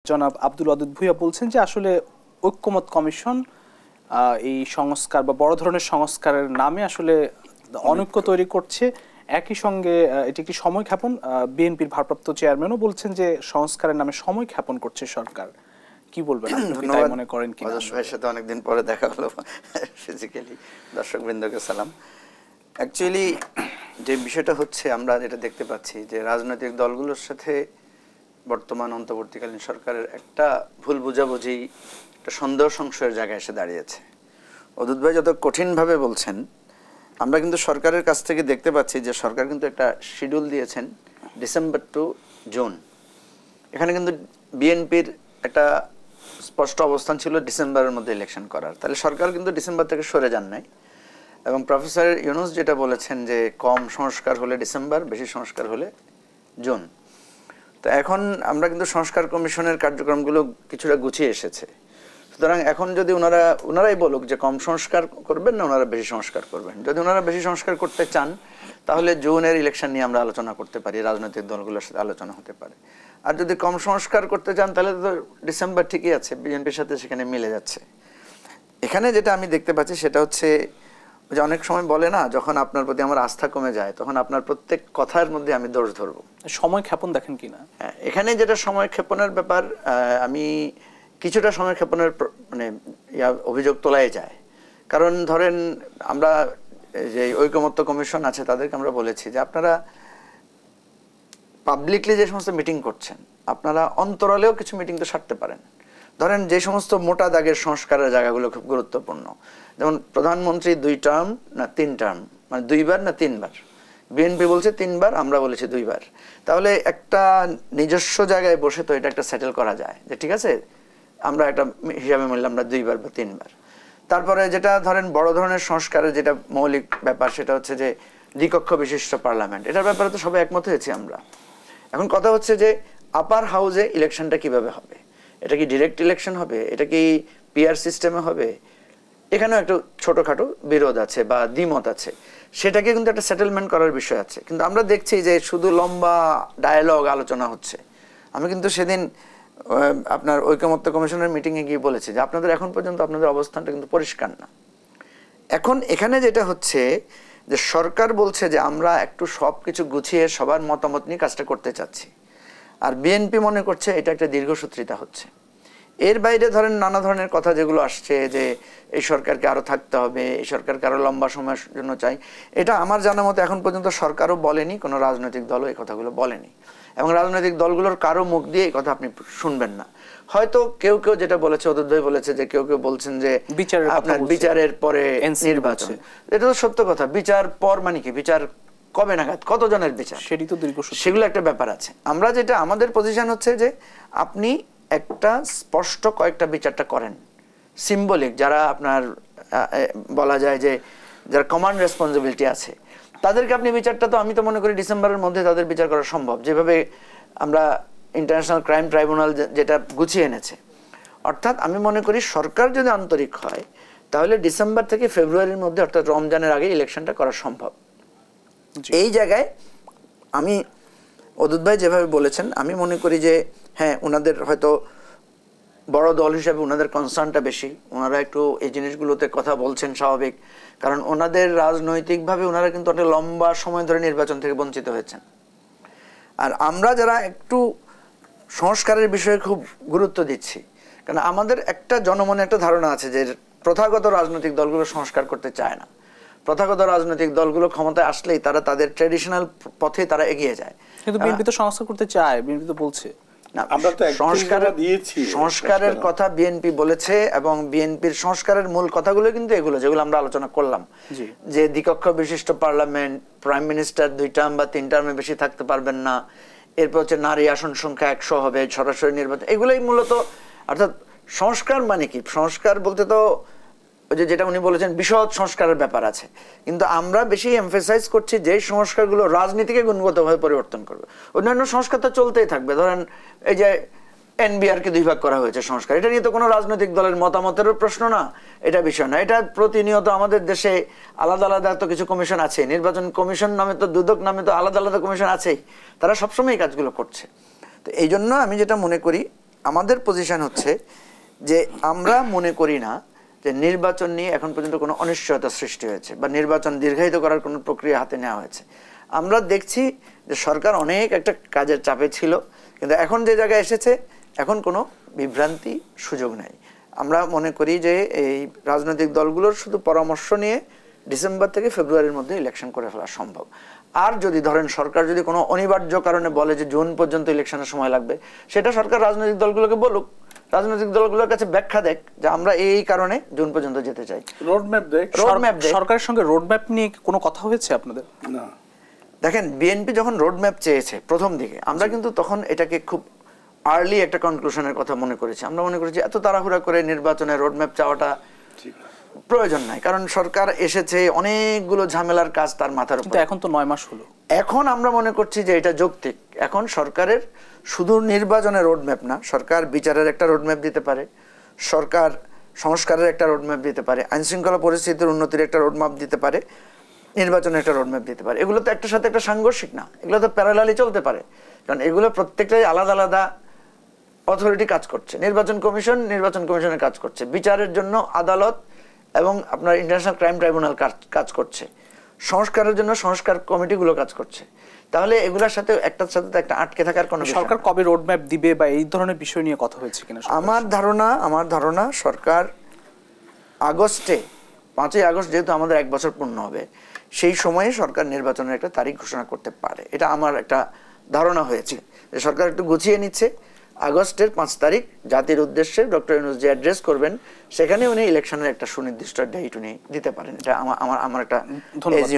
জনাব আব্দুল ওয়াদুদ ভূঁইয়া বলছেন যে আসলে ঐক্যমত কমিশন এই সংস্কার বা বড় ধরনের সংস্কারের নামে আসলে অনৈক্য তৈরি করছে। একই সঙ্গে এটি একটি সময় ক্ষেপণ। বিএনপির ভারপ্রাপ্ত চেয়ারম্যানও বলছেন যে সংস্কারের নামে সময় ক্ষেপণ করছে সরকার। কি বলবেন, আপনি তাই মনে করেন কি? ভাইয়ের সাথে অনেকদিন পরে দেখা হলো ফিজিক্যালি। দর্শকবৃন্দকে সালাম। অ্যাকচুয়ালি যে বিষয়টা হচ্ছে, আমরা যেটা দেখতে পাচ্ছি যে রাজনৈতিক দলগুলোর সাথে বর্তমান অন্তর্বর্তীকালীন সরকারের একটা ভুল বোঝাবুঝি, একটা সন্দেহ সংশয়ের জায়গায় এসে দাঁড়িয়েছে। অদূত ভাই যত কঠিনভাবে বলছেন, আমরা কিন্তু সরকারের কাছ থেকে দেখতে পাচ্ছি যে সরকার কিন্তু একটা শিডিউল দিয়েছেন ডিসেম্বর টু জুন। এখানে কিন্তু বিএনপির একটা স্পষ্ট অবস্থান ছিল ডিসেম্বরের মধ্যে ইলেকশন করার। তাহলে সরকার কিন্তু ডিসেম্বর থেকে সরে যান নাই। এবং প্রফেসর ইউনূস যেটা বলেছেন যে কম সংস্কার হলে ডিসেম্বর, বেশি সংস্কার হলে জুন। তো এখন আমরা কিন্তু সংস্কার কমিশনের কার্যক্রমগুলো কিছুটা গুছিয়ে এসেছে। সুতরাং এখন যদি ওনারাই বলুক যে কম সংস্কার করবেন না ওনারা বেশি সংস্কার করবেন, যদি ওনারা বেশি সংস্কার করতে চান তাহলে জুনের ইলেকশন নিয়ে আমরা আলোচনা করতে পারি, রাজনৈতিক দলগুলোর সাথে আলোচনা হতে পারে। আর যদি কম সংস্কার করতে চান তাহলে তো ডিসেম্বর ঠিকই আছে, বিএনপির সাথে সেখানে মিলে যাচ্ছে। এখানে যেটা আমি দেখতে পাচ্ছি সেটা হচ্ছে যে অনেক সময় বলে না, যখন আপনার প্রতি আমার আস্থা কমে যায় তখন আপনার প্রত্যেক কথার মধ্যে আমি দোষ ধরবো। সময় ক্ষেপণ দেখেন কিনা? হ্যাঁ, এখানে যেটা সময় ক্ষেপণের ব্যাপার, আমি কিছুটা সময় ক্ষেপণের মানে অভিযোগ তোলাই যায়। কারণ ধরেন আমরা যে ঐকমত্য কমিশন আছে তাদেরকে আমরা বলেছি যে আপনারা পাবলিকলি যে সমস্ত মিটিং করছেন আপনারা অন্তরালেও কিছু মিটিং তো সারতে পারেন। ধরেন যে সমস্ত মোটা দাগের সংস্কারের জায়গাগুলো খুব গুরুত্বপূর্ণ, যেমন প্রধানমন্ত্রী 2 টার্ম না 3 টার্ম, মানে 2 বার না 3 বার, বিএনপি বলছে 3 বার, আমরা বলেছি 2 বার। তাহলে একটা নিজস্ব জায়গায় বসে তো এটা একটা সেটেল করা যায় যে ঠিক আছে আমরা একটা হিসাবে বললাম আমরা 2 বার বা 3 বার। তারপরে যেটা ধরেন বড় ধরনের সংস্কারের যেটা মৌলিক ব্যাপার সেটা হচ্ছে যে দ্বিকক্ষ বিশিষ্ট পার্লামেন্ট, এটার ব্যাপারে তো সবাই একমত হয়েছি আমরা। এখন কথা হচ্ছে যে আপার হাউসে ইলেকশনটা কিভাবে হবে, এটা কি ডিরেক্ট ইলেকশন হবে, এটা কি পিআর সিস্টেমে হবে, এখানেও একটু ছোটখাটো বিরোধ আছে বা দ্বিমত আছে, সেটাকে কিন্তু একটা সেটেলমেন্ট করার বিষয় আছে। কিন্তু আমরা দেখছি যে শুধু লম্বা ডায়ালগ আলোচনা হচ্ছে। আমি কিন্তু সেদিন আপনার ঐকমত্য কমিশনের মিটিংয়ে গিয়ে বলেছি যে আপনাদের এখন পর্যন্ত আপনাদের অবস্থানটা কিন্তু পরিষ্কার না। এখন এখানে যেটা হচ্ছে যে সরকার বলছে যে আমরা একটু সব কিছু গুছিয়ে সবার মতামত নিয়ে কাজটা করতে চাচ্ছি, আর বিএনপি মনে করছে এটা একটা দীর্ঘসূত্রিতা হচ্ছে। এর বাইরে ধরেন নানা ধরনের কথা যেগুলো আসছে যে এই সরকারকে আরো থাকতে হবে, এই সরকারকে আরো লম্বা সময়ের জন্য চাই, এটা আমার জানা মতো এখন পর্যন্ত সরকারও বলেনি, কোনো রাজনৈতিক দলও এই কথাগুলো বলেনি, এবং রাজনৈতিক দলগুলোর কারো মুখ দিয়ে এই কথা আপনি শুনবেন না। হয়তো কেউ কেউ যেটা বলেছে, অদূত ভাই বলেছে যে কেউ কেউ বলছেন যে আপনার বিচারের পরে নির্বাচন, এটা তো সত্য কথা। বিচার পর মানে কি, বিচার কবে নাগাদ, কতজনের বিচার, সেটি তো সেগুলো একটা ব্যাপার আছে। আমরা যেটা আমাদের পজিশন হচ্ছে যে আপনি একটা স্পষ্ট কয়েকটা বিচারটা করেন, সিম্বলিক, যারা আপনার বলা যায় যে যারা কমান্ড রেসপন্সিবিলিটি আছে তাদেরকে আপনি বিচারটা, তো আমি তো মনে করি ডিসেম্বরের মধ্যে তাদের বিচার করা সম্ভব, যেভাবে আমরা ইন্টারন্যাশনাল ক্রাইম ট্রাইব্যুনাল যেটা গুছিয়ে এনেছে। অর্থাৎ আমি মনে করি সরকার যদি আন্তরিক হয় তাহলে ডিসেম্বর থেকে ফেব্রুয়ারির মধ্যে অর্থাৎ রমজানের আগে ইলেকশনটা করা সম্ভব। এই জায়গায় আমি অদূত ভাই যেভাবে বলেছেন আমি মনে করি যে হ্যাঁ ওনাদের হয়তো বড় দল হিসাবে ওনাদের কনসার্নটা বেশি, ওনারা একটু এই জিনিসগুলোতে কথা বলছেন স্বাভাবিক, কারণ ওনাদের রাজনৈতিকভাবে ওনারা কিন্তু অনেক লম্বা সময় ধরে নির্বাচন থেকে বঞ্চিত হয়েছেন। আর আমরা যারা একটু সংস্কারের বিষয়ে খুব গুরুত্ব দিচ্ছি, কারণ আমাদের একটা জনমনে একটা ধারণা আছে যে প্রথাগত রাজনৈতিক দলগুলো সংস্কার করতে চায় না, প্রথাগত রাজনৈতিক দলগুলো ক্ষমতায় আসলেই তারা তাদের ট্রেডিশনাল পথে তারা এগিয়ে যায়। কিন্তু বিএনপি তো সংস্কার করতে চায়, বিএনপি তো বলছে সংস্কারের কথা বিএনপি বলেছে, এবং বিএনপির সংস্কারের মূল কথাগুলো কিন্তু এগুলো যেগুলো আমরা আলোচনা করলাম, যে দ্বিকক্ষ বিশিষ্ট পার্লামেন্ট, প্রাইম মিনিস্টার 2 টার্ম বা 3 টার্মে বেশি থাকতে পারবেন না, এরপর হচ্ছে নারী আসন সংখ্যা 100 হবে, সরাসরি নির্বাচন, এগুলোই মূলত। অর্থাৎ সংস্কার মানে কি, সংস্কার বলতে তো যেটা উনি বলেছেন বিশদ সংস্কারের ব্যাপার আছে, কিন্তু আমরা বেশি এমফেসাইজ করছি যে সংস্কারগুলো রাজনীতিকে গুণগতভাবে পরিবর্তন করবে। অন্যান্য সংস্কার তো চলতেই থাকবে। ধরেন এই যে এনবিআরকে 2 ভাগ করা হয়েছে সংস্কার, এটা নিয়ে তো কোনো রাজনৈতিক দলের মতামতেরও প্রশ্ন না, এটা বিষয় না। এটা প্রতিনিয়ত আমাদের দেশে আলাদা আলাদা তো কিছু কমিশন আছে, নির্বাচন কমিশন নামে তো, দুদক নামে তো আলাদা আলাদা কমিশন আছেই, তারা সবসময় এই কাজগুলো করছে। তো এই জন্য আমি যেটা মনে করি আমাদের পজিশন হচ্ছে যে আমরা মনে করি না যে নির্বাচন নিয়ে এখন পর্যন্ত কোনো অনিশ্চয়তা সৃষ্টি হয়েছে বা নির্বাচন দীর্ঘায়িত করার কোনো প্রক্রিয়া হাতে নেওয়া হয়েছে। আমরা দেখছি যে সরকার অনেক একটা কাজের চাপে ছিল, কিন্তু এখন যে জায়গায় এসেছে এখন কোনো বিভ্রান্তি সুযোগ নাই। আমরা মনে করি যে এই রাজনৈতিক দলগুলোর শুধু পরামর্শ নিয়ে ডিসেম্বর থেকে ফেব্রুয়ারির মধ্যে ইলেকশন করে ফেলা সম্ভব। আর যদি ধরেন সরকার যদি কোনো অনিবার্য কারণে বলে যে জুন পর্যন্ত ইলেকশনের সময় লাগবে, সেটা সরকার রাজনৈতিক দলগুলোকে বলুক, রাজনৈতিক দলগুলোর কাছে ব্যাখ্যা দেখ যে আমরা এই কারণে জুন পর্যন্ত যেতে চাই, রোডম্যাপ দেখ। সরকারের সঙ্গে রোডম্যাপ নিয়ে কোনো কথা হয়েছে আপনাদের? না, দেখেন বিএনপি যখন রোডম্যাপ চেয়েছে প্রথম দিকে, আমরা কিন্তু তখন এটাকে খুব আর্লি একটা কনক্লুশনের কথা মনে করেছি। আমরা মনে করেছি এত তাড়াহুড়া করে নির্বাচনে রোডম্যাপ চাওয়াটা প্রয়োজন নাই, কারণ সরকার এসেছে, অনেকগুলো ঝামেলার কাজ তার মাথার উপর। এখন তো 9 মাস হলো। এখন আমরা মনে করছি যে এটা যৌক্তিক। এখন সরকারের শুধু নির্বাচনের রোডম্যাপ না, সরকার বিচারের একটা রোডম্যাপ দিতে পারে, সরকার সংস্কারের একটা রোডম্যাপ দিতে পারে, আইন শৃঙ্খলা পরিস্থিতির উন্নতির একটা রোডম্যাপ দিতে পারে, নির্বাচনের একটা রোডম্যাপ দিতে পারে। এগুলো তো একটার সাথে একটা সাংঘর্ষিক না, এগুলো তো প্যারালালি চলতে পারে, কারণ এগুলো প্রত্যেকটাই আলাদা আলাদা অথরিটি কাজ করছে। নির্বাচন কমিশনের কাজ করছে, বিচারের জন্য আদালত এবং আপনার ইন্টারন্যাশনাল ক্রাইম ট্রাইব্যুনাল কাজ করছে, সংস্কারের জন্য সংস্কার কমিটিগুলো কাজ করছে। তাহলে এগুলোর সাথে একটার সাথে একটা আটকে থাকার কোনো সরকার কবে রোডম্যাপ দিবে বা এই ধরনের বিষয় নিয়ে কথা হয়েছে কিনা? আমার ধারণা সরকার আগস্টে, 5ই আগস্ট যেহেতু আমাদের 1 বছর পূর্ণ হবে, সেই সময়ে সরকার নির্বাচনের একটা তারিখ ঘোষণা করতে পারে। এটা আমার একটা ধারণা হয়েছে যে সরকার একটু গুছিয়ে নিচ্ছে। আগস্টের 5 তারিখ জাতির উদ্দেশ্যে ডক্টর ইউনূস যে অ্যাড্রেস করবেন, সেখানে উনি ইলেকশনের একটা সুনির্দিষ্ট ডেট উনি দিতে পারেন। এটা আমার একটা ধন্যবাদ।